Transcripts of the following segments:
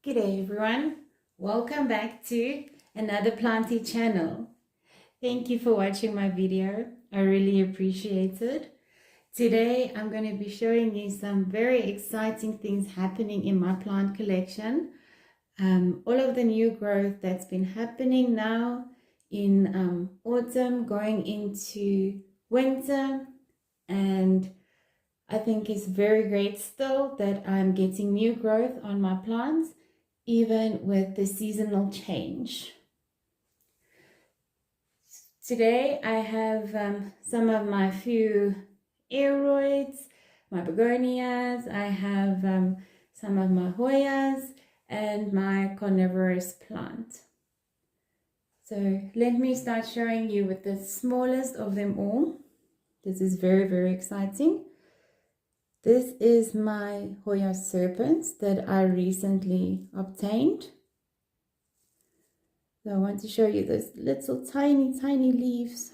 G'day everyone, welcome back to another planty channel. Thank you for watching my video, I really appreciate it. Today I'm going to be showing you some very exciting things happening in my plant collection. All of the new growth that's been happening now in autumn going into winter, and I think it's very great still that I'm getting new growth on my plants even with the seasonal change. Today I have some of my few aeroids, my begonias, I have some of my Hoyas and my carnivorous plant. So let me start showing you with the smallest of them all. This is very exciting. This is my Hoya Serpens that I recently obtained. So I want to show you those little tiny leaves.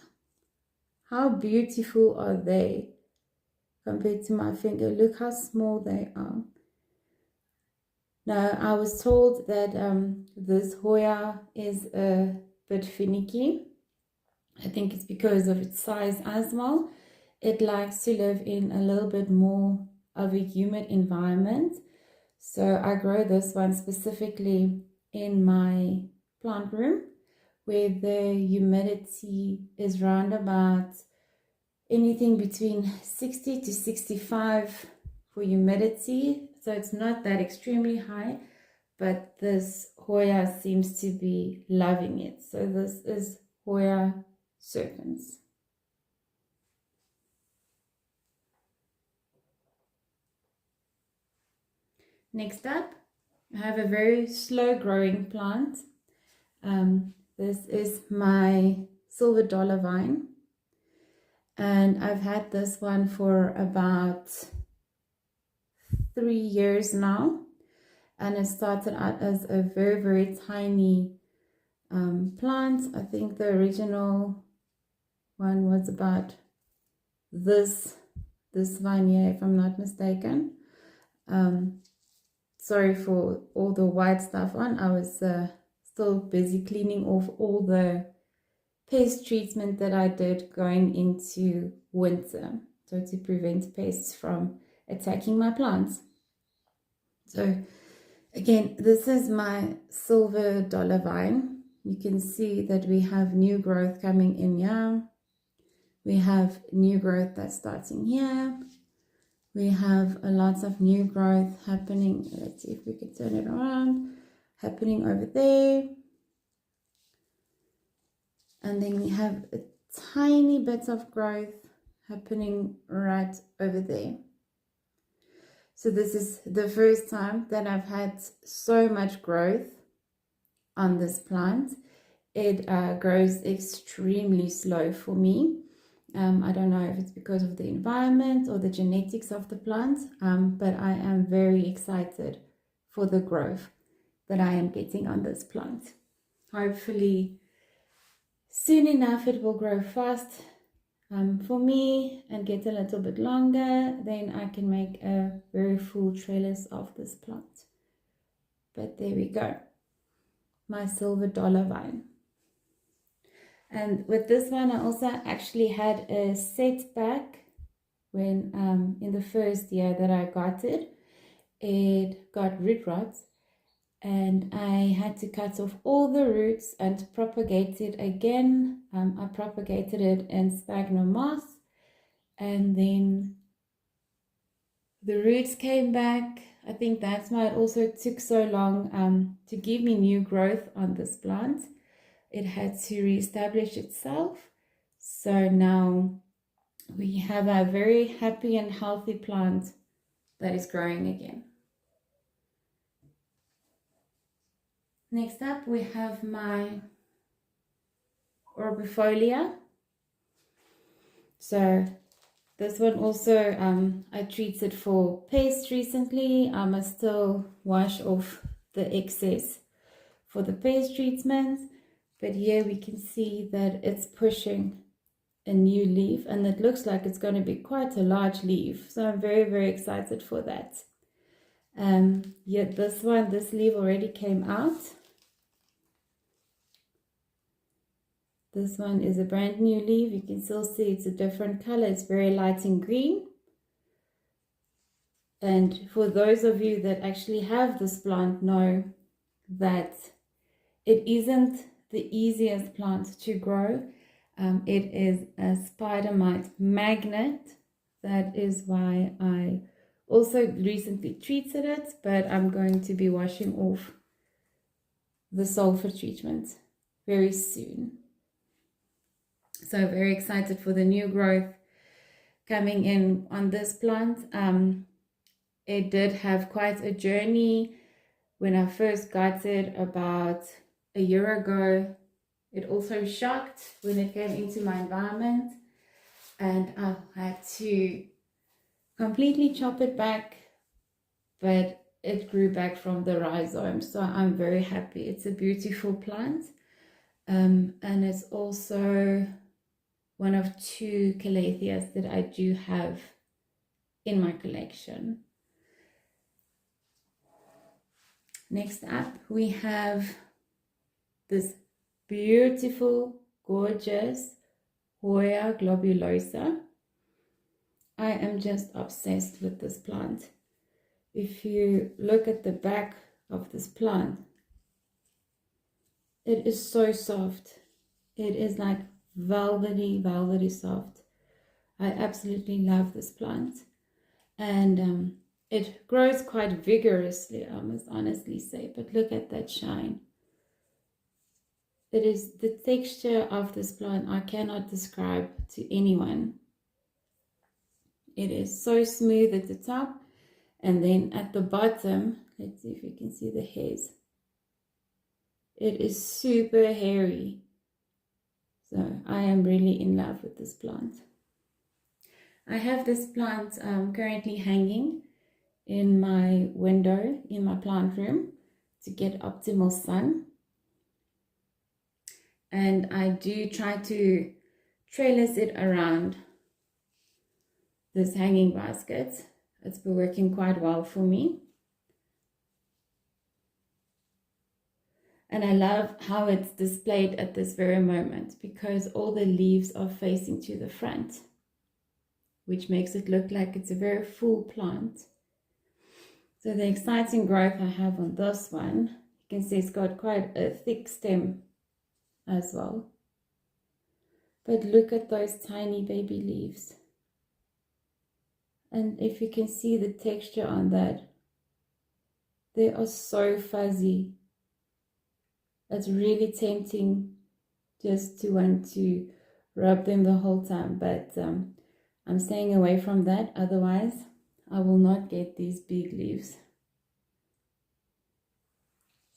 How beautiful are they compared to my finger? Look how small they are. Now I was told that this Hoya is a bit finicky. I think it's because of its size as well. It likes to live in a little bit more of a humid environment. So I grow this one specifically in my plant room where the humidity is around about anything between 60 to 65 for humidity. So it's not that extremely high, but this Hoya seems to be loving it. So this is Hoya Serpens. Next up, I have a very slow growing plant. This is my silver dollar vine, and I've had this one for about 3 years now, and it started out as a very tiny plant. I think the original one was about this vine here, if I'm not mistaken. Sorry for all the white stuff on. I was still busy cleaning off all the pest treatment that I did going into winter, so to prevent pests from attacking my plants. So again, this is my silver dollar vine. You can see that we have new growth coming in here. We have new growth that's starting here. We have a lot of new growth happening. Let's see if we can turn it around. Happening over there. And then we have a tiny bit of growth happening right over there. So this is the first time that I've had so much growth on this plant. It grows extremely slow for me. I don't know if it's because of the environment or the genetics of the plant, but I am very excited for the growth that I am getting on this plant. Hopefully soon enough it will grow fast for me and get a little bit longer. Then I can make a very full trellis of this plant. But there we go, my silver dollar vine. And with this one, I also actually had a setback when in the first year that I got it. It got root rot, and I had to cut off all the roots and propagate it again. I propagated it in sphagnum moss, and then the roots came back. I think that's why it also took so long to give me new growth on this plant. It had to reestablish itself. So now we have a very happy and healthy plant that is growing again. Next up we have my Orbifolia. So this one also I treated for pests recently. I must still wash off the excess for the pest treatment. But here we can see that it's pushing a new leaf, and it looks like it's going to be quite a large leaf. So I'm very excited for that. Yet this leaf already came out. This one is a brand new leaf. You can still see it's a different color. It's very light in green. And for those of you that actually have this plant, know that it isn't the easiest plant to grow. It is a spider mite magnet. That is why I also recently treated it, but I'm going to be washing off the sulfur treatment very soon. So very excited for the new growth coming in on this plant. It did have quite a journey when I first got it about a year ago. It also shocked when it came into my environment, and I had to completely chop it back, but it grew back from the rhizome, so I'm very happy. It's a beautiful plant, and it's also one of 2 calatheas that I do have in my collection. Next up, we have this beautiful, gorgeous Hoya Globulosa. I am just obsessed with this plant. If you look at the back of this plant, it is so soft. It is like velvety soft. I absolutely love this plant, and it grows quite vigorously, I must honestly say. But look at that shine. It is the texture of this plant I cannot describe to anyone. It is so smooth at the top, and then at the bottom, let's see if you can see the hairs. It is super hairy. So I am really in love with this plant. I have this plant currently hanging in my window in my plant room to get optimal sun. And I do try to trellis it around this hanging basket. It's been working quite well for me. And I love how it's displayed at this very moment, because all the leaves are facing to the front, which makes it look like it's a very full plant. So the exciting growth I have on this one, you can see it's got quite a thick stem as well. But look at those tiny baby leaves. And if you can see the texture on that, they are so fuzzy. It's really tempting just to want to rub them the whole time, but I'm staying away from that, otherwise I will not get these big leaves.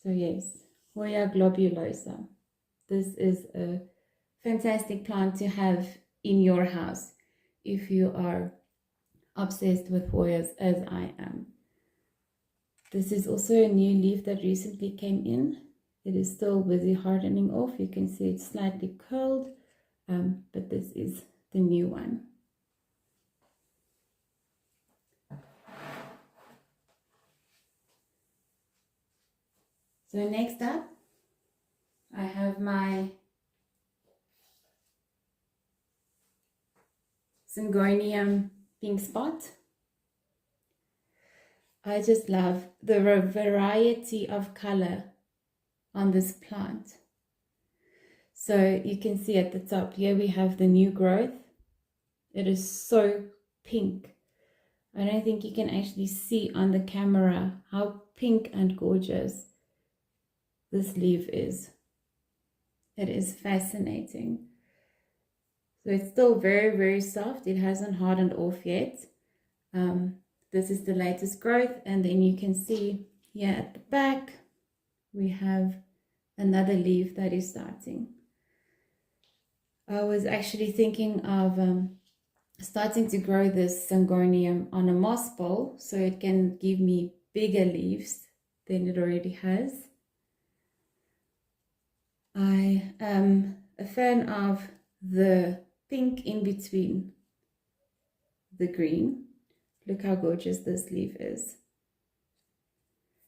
So yes, Hoya Globulosa. This is a fantastic plant to have in your house if you are obsessed with Hoyas as I am. This is also a new leaf that recently came in. It is still busy hardening off. You can see it's slightly curled, but this is the new one. So next up, I have my Syngonium pink spot. I just love the variety of color on this plant. So you can see at the top here we have the new growth. It is so pink. I don't think you can actually see on the camera how pink and gorgeous this leaf is. It is fascinating. So it's still very, very soft. It hasn't hardened off yet. This is the latest growth, and then you can see here at the back we have another leaf that is starting. I was actually thinking of starting to grow this Syngonium on a moss bowl so it can give me bigger leaves than it already has. I am a fan of the pink in between the green. Look how gorgeous this leaf is.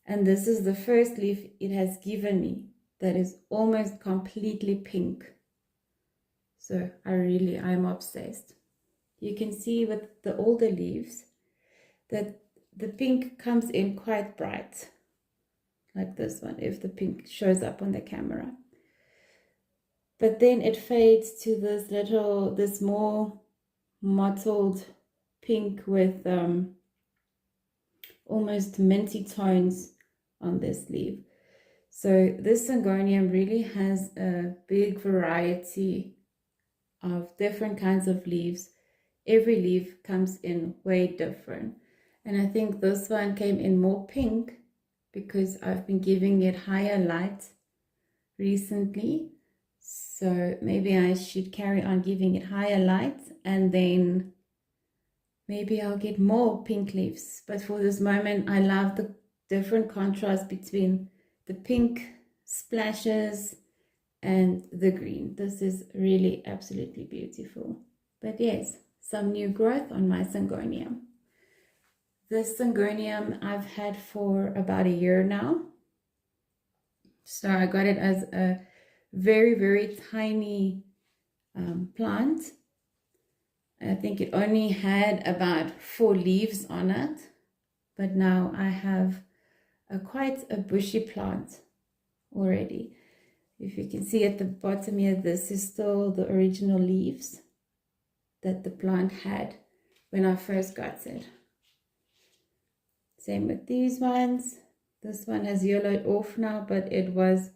And this is the first leaf it has given me that is almost completely pink. So I'm obsessed. You can see with the older leaves that the pink comes in quite bright, like this one, if the pink shows up on the camera. But then it fades to this more mottled pink with almost minty tones on this leaf. So this Syngonium really has a big variety of different kinds of leaves. Every leaf comes in way different. And I think this one came in more pink because I've been giving it higher light recently. So maybe I should carry on giving it higher light, and then maybe I'll get more pink leaves. But for this moment, I love the different contrast between the pink splashes and the green. This is really absolutely beautiful. But yes, some new growth on my Syngonium. This Syngonium I've had for about a year now. So I got it as a very, very tiny plant. I think it only had about 4 leaves on it, but now I have quite a bushy plant already. If you can see at the bottom here, this is still the original leaves that the plant had when I first got it. Same with these ones. This one has yellowed off now, but it was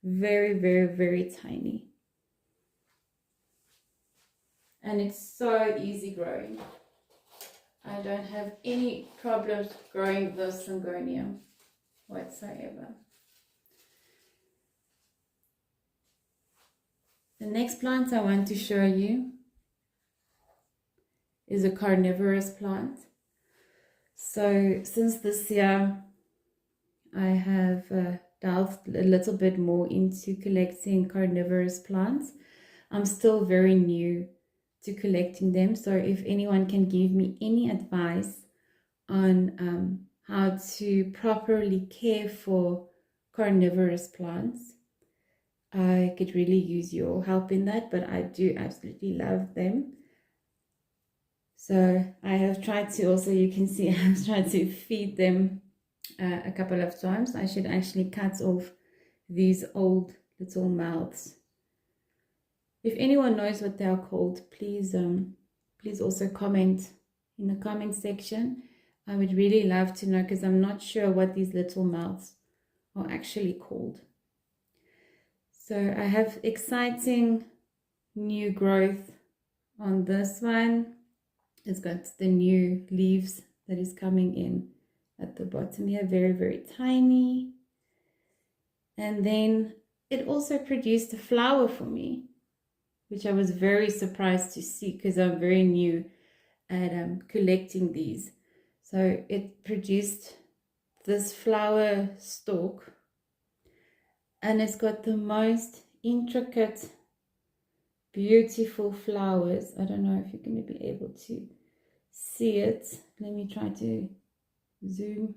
very, very, very tiny. And it's so easy growing. I don't have any problems growing this Syngonium whatsoever. The next plant I want to show you is a carnivorous plant. So since this year, I have delved a little bit more into collecting carnivorous plants. I'm still very new to collecting them, so if anyone can give me any advice on how to properly care for carnivorous plants, I could really use your help in that. But I do absolutely love them. So I have tried to also, you can see I've tried to feed them a couple of times. I should actually cut off these old little mouths. If anyone knows what they are called, please also comment in the comment section. I would really love to know, because I'm not sure what these little mouths are actually called. So I have exciting new growth on this one. It's got the new leaves that is coming in at the bottom here, very, very tiny. And then it also produced a flower for me, which I was very surprised to see because I'm very new at collecting these. So it produced this flower stalk, and it's got the most intricate, beautiful flowers. I don't know if you're going to be able to see it. Let me try to zoom.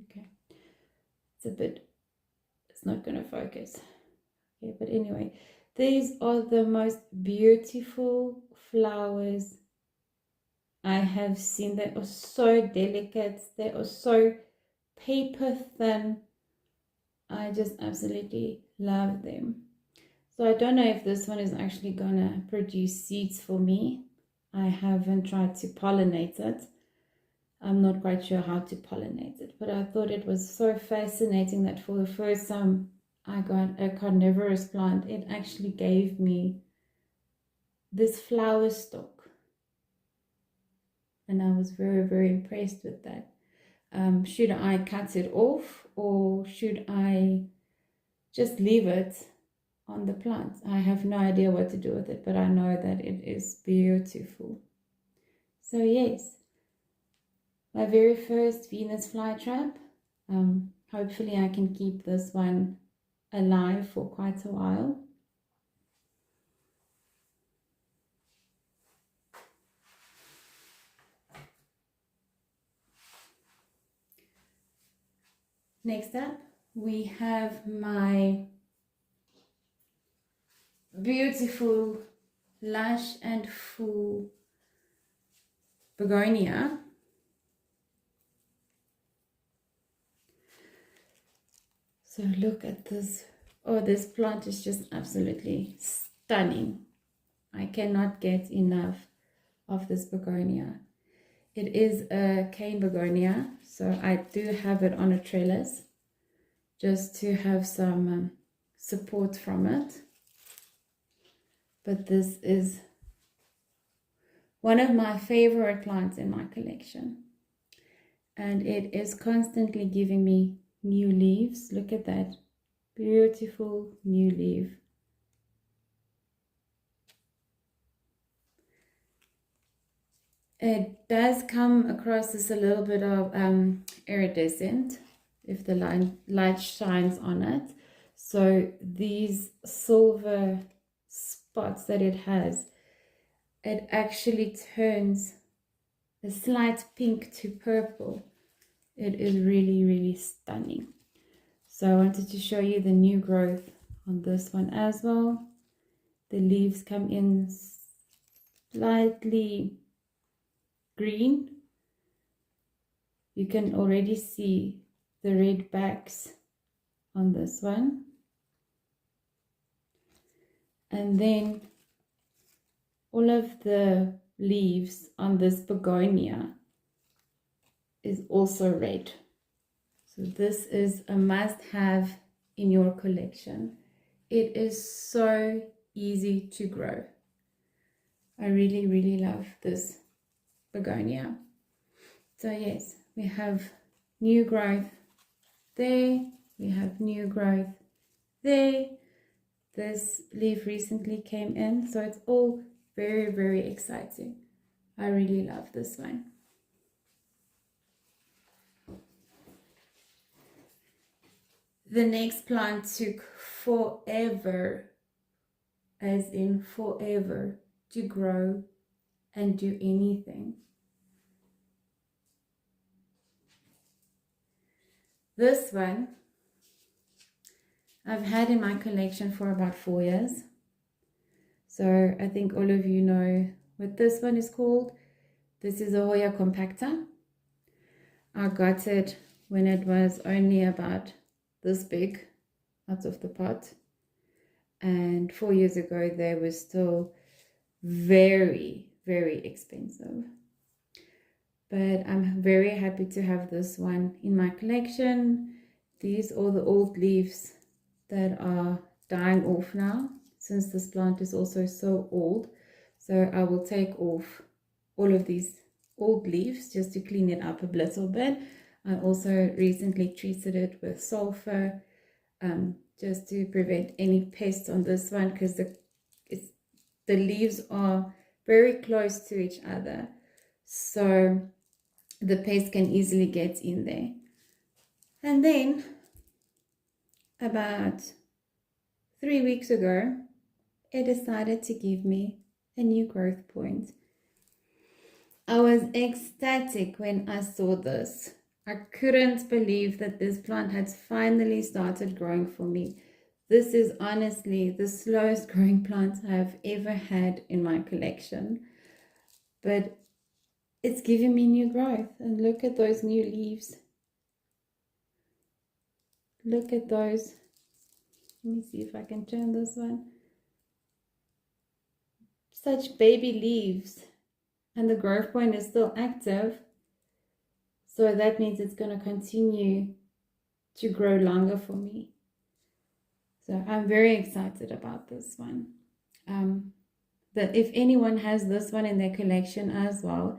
Okay, it's not going to focus. Okay, but anyway, these are the most beautiful flowers I have seen. They are so delicate. They are so paper thin. I just absolutely love them. So I don't know if this one is actually gonna produce seeds for me. I haven't tried to pollinate it. I'm not quite sure how to pollinate it, but I thought it was so fascinating that for the first time I got a carnivorous plant. It actually gave me this flower stalk, and I was very, very impressed with that. Should I cut it off, or should I just leave it on the plant? I have no idea what to do with it, but I know that it is beautiful. So yes, my very first Venus flytrap. Hopefully I can keep this one alive for quite a while. Next up, we have my beautiful, lush and full begonia. So look at this. Oh, this plant is just absolutely stunning. I cannot get enough of this begonia. It is a cane begonia, so I do have it on a trellis just to have some support from it. But this is one of my favorite plants in my collection, and it is constantly giving me new leaves. Look at that beautiful new leaf. It does come across as a little bit of iridescent if the light shines on it. So these silver spots that it has, it actually turns a slight pink to purple. It is really, really stunning. So I wanted to show you the new growth on this one as well. The leaves come in slightly green. You can already see the red backs on this one. And then all of the leaves on this begonia is also red. So this is a must-have in your collection. It is so easy to grow. I really, really love this begonia. So yes, we have new growth there. We have new growth there. This leaf recently came in, so it's all very, very exciting. I really love this one. The next plant took forever, as in forever, to grow and do anything. This one I've had in my collection for about 4 years. So I think all of you know what this one is called. This is a Hoya Compacta. I got it when it was only about this big out of the pot. And 4 years ago, they were still very, very expensive. But I'm very happy to have this one in my collection. These are the old leaves that are dying off now, since this plant is also so old. So I will take off all of these old leaves just to clean it up a little bit. I also recently treated it with sulfur just to prevent any pests on this one, because the leaves are very close to each other, so the pest can easily get in there. And then about 3 weeks ago, it decided to give me a new growth point. I was ecstatic when I saw this. I couldn't believe that this plant had finally started growing for me. This is honestly the slowest growing plant I have ever had in my collection. But it's giving me new growth. And look at those new leaves. Look at those. Let me see if I can turn this one. Such baby leaves. And the growth point is still active. So that means it's going to continue to grow longer for me. So I'm very excited about this one. That if anyone has this one in their collection as well,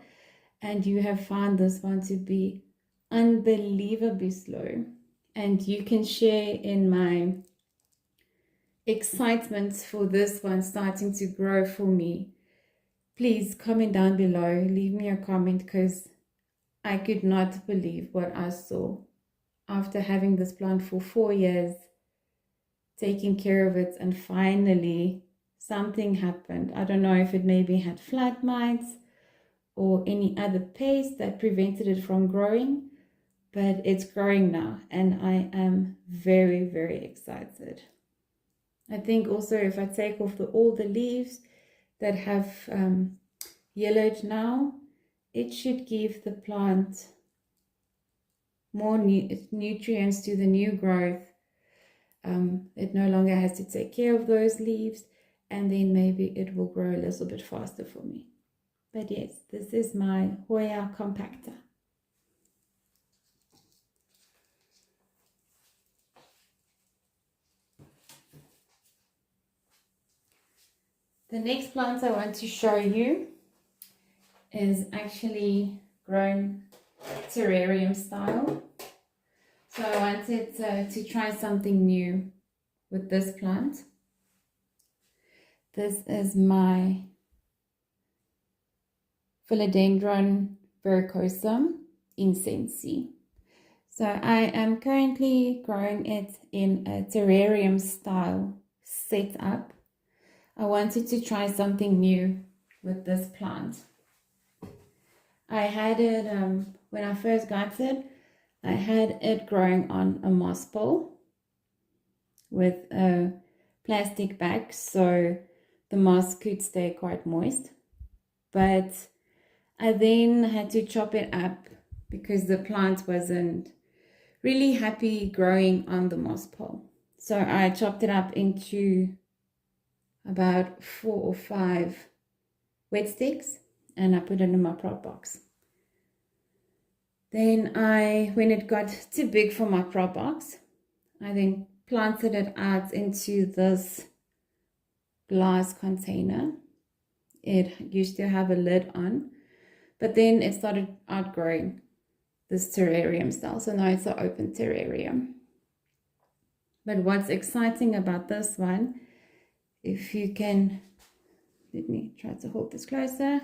and you have found this one to be unbelievably slow, and you can share in my excitement for this one starting to grow for me, please comment down below, leave me a comment, because I could not believe what I saw after having this plant for 4 years, taking care of it, and finally something happened. I don't know if it maybe had flat mites or any other pest that prevented it from growing, but it's growing now and I am very, very excited. I think also if I take off all the leaves that have yellowed now, it should give the plant more nutrients to the new growth. It no longer has to take care of those leaves, and then maybe it will grow a little bit faster for me. But yes, this is my Hoya Compacta. The next plant I want to show you is actually grown terrarium style. So I wanted to try something new with this plant. This is my Philodendron Verrucosum incensi. So I am currently growing it in a terrarium style setup. I wanted to try something new with this plant. I had it, when I first got it, I had it growing on a moss pole with a plastic bag, so the moss could stay quite moist. But I then had to chop it up because the plant wasn't really happy growing on the moss pole. So I chopped it up into about 4 or 5 wet sticks and I put it in my prop box. Then when it got too big for my prop box, I then planted it out into this glass container. It used to have a lid on, but then it started outgrowing this terrarium style. So now it's an open terrarium. But what's exciting about this one, if you can, let me try to hold this closer.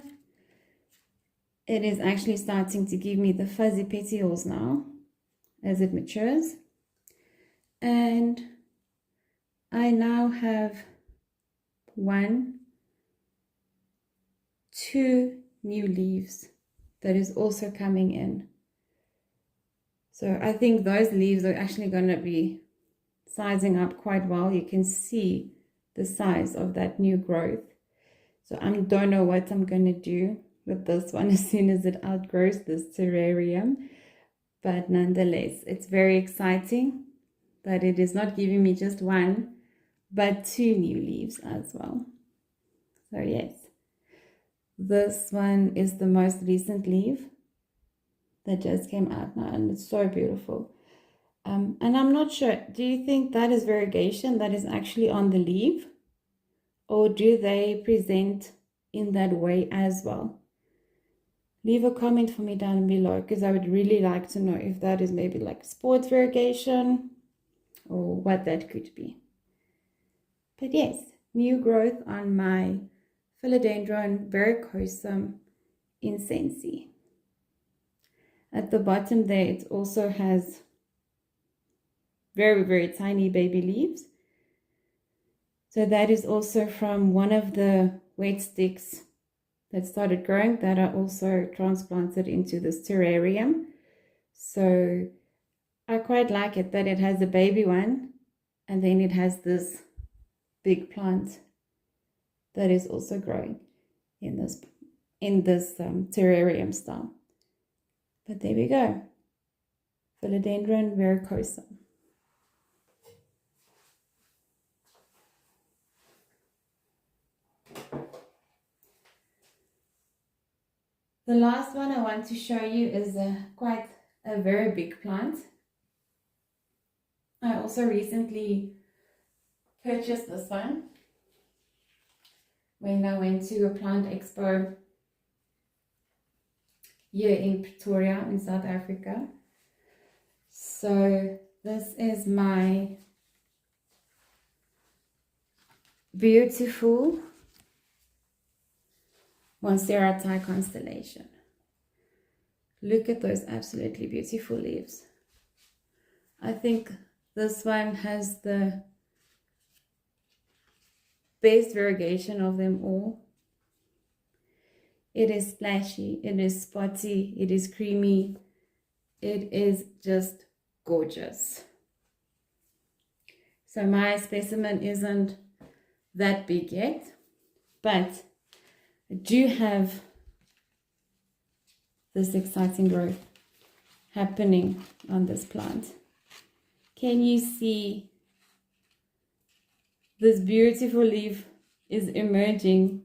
It is actually starting to give me the fuzzy petioles now as it matures. And I now have 1, 2 new leaves that is also coming in. So I think those leaves are actually going to be sizing up quite well. You can see the size of that new growth. So I don't know what I'm going to do with this one as soon as it outgrows this terrarium. But nonetheless, it's very exciting that it is not giving me just 1, but 2 new leaves as well. So yes, this one is the most recent leaf that just came out now, and it's so beautiful. And I'm not sure, do you think that is variegation that is actually on the leaf, or do they present in that way as well? Leave a comment for me down below, because I would really like to know if that is maybe like sports variegation or what that could be. But yes, new growth on my Philodendron Verrucosum incensi. At the bottom there, it also has very, very tiny baby leaves. So that is also from one of the wet sticks that started growing that I also transplanted into this terrarium. So I quite like it that it has a baby one and then it has this big plant that is also growing in this terrarium style. But there we go, Philodendron Verrucosum. The last one I want to show you is quite a very big plant. I also recently purchased this one when I went to a plant expo here in Pretoria in South Africa. So this is my beautiful Monstera Constellation. Look at those absolutely beautiful leaves. I think this one has the best variegation of them all. It is splashy, it is spotty, it is creamy, it is just gorgeous. So my specimen isn't that big yet, but I do have this exciting growth happening on this plant. Can you see this beautiful leaf is emerging?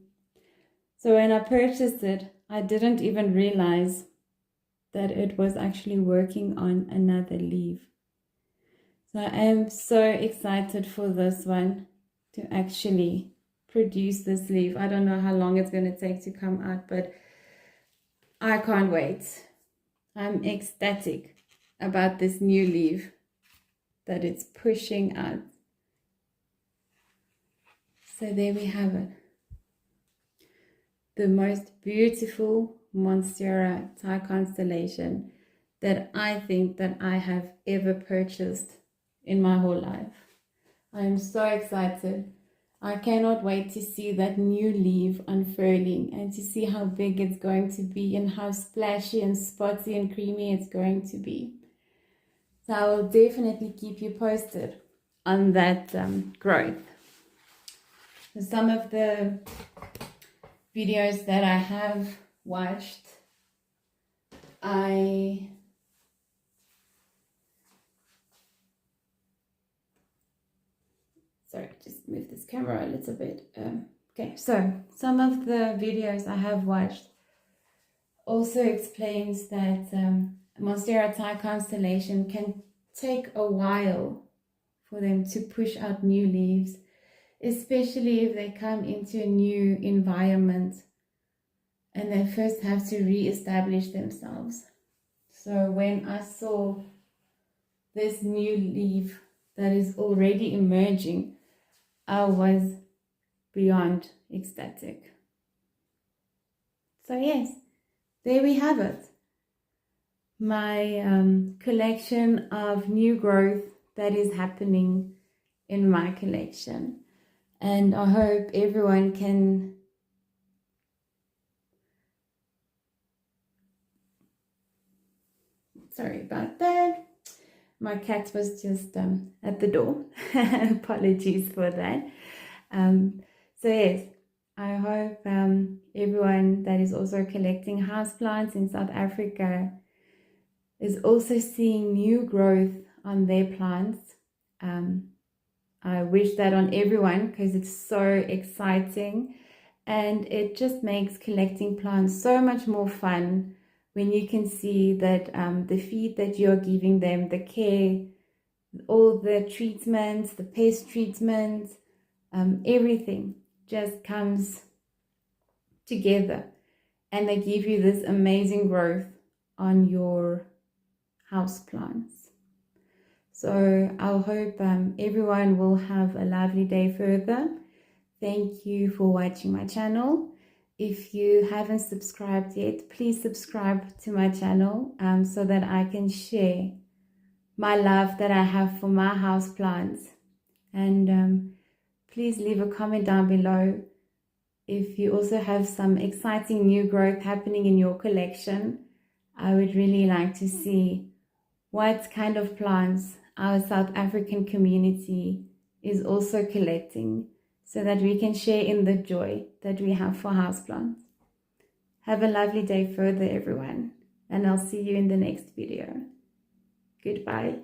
So when I purchased it, I didn't even realize that it was actually working on another leaf. So I am so excited for this one to actually produce this leaf. I don't know how long it's going to take to come out, but I can't wait. I'm ecstatic about this new leaf that it's pushing out. So there we have it. The most beautiful Monstera Thai constellation that I think that I have ever purchased in my whole life. I am so excited. I cannot wait to see that new leaf unfurling and to see how big it's going to be and how splashy and spotty and creamy it's going to be. So I will definitely keep you posted on that growth. So some of the videos that I have watched, sorry, just move this camera a little bit. Okay, so some of the videos I have watched also explains that Monstera Thai constellation can take a while for them to push out new leaves, especially if they come into a new environment and they first have to re-establish themselves. So when I saw this new leaf that is already emerging, I was beyond ecstatic. So yes, there we have it. My collection of new growth that is happening in my collection. And I hope everyone can sorry about that. My cat was just at the door. Apologies for that. So yes, I hope everyone that is also collecting houseplants in South Africa is also seeing new growth on their plants. I wish that on everyone because it's so exciting and it just makes collecting plants so much more fun when you can see that the feed that you're giving them, the care, all the treatments, the pest treatments, everything just comes together and they give you this amazing growth on your house plants. So I hope everyone will have a lovely day further. Thank you for watching my channel. If you haven't subscribed yet, please subscribe to my channel so that I can share my love that I have for my house plants. And please leave a comment down below if you also have some exciting new growth happening in your collection. I would really like to see what kind of plants our South African community is also collecting so that we can share in the joy that we have for houseplants. Have a lovely day further, everyone, and I'll see you in the next video. Goodbye.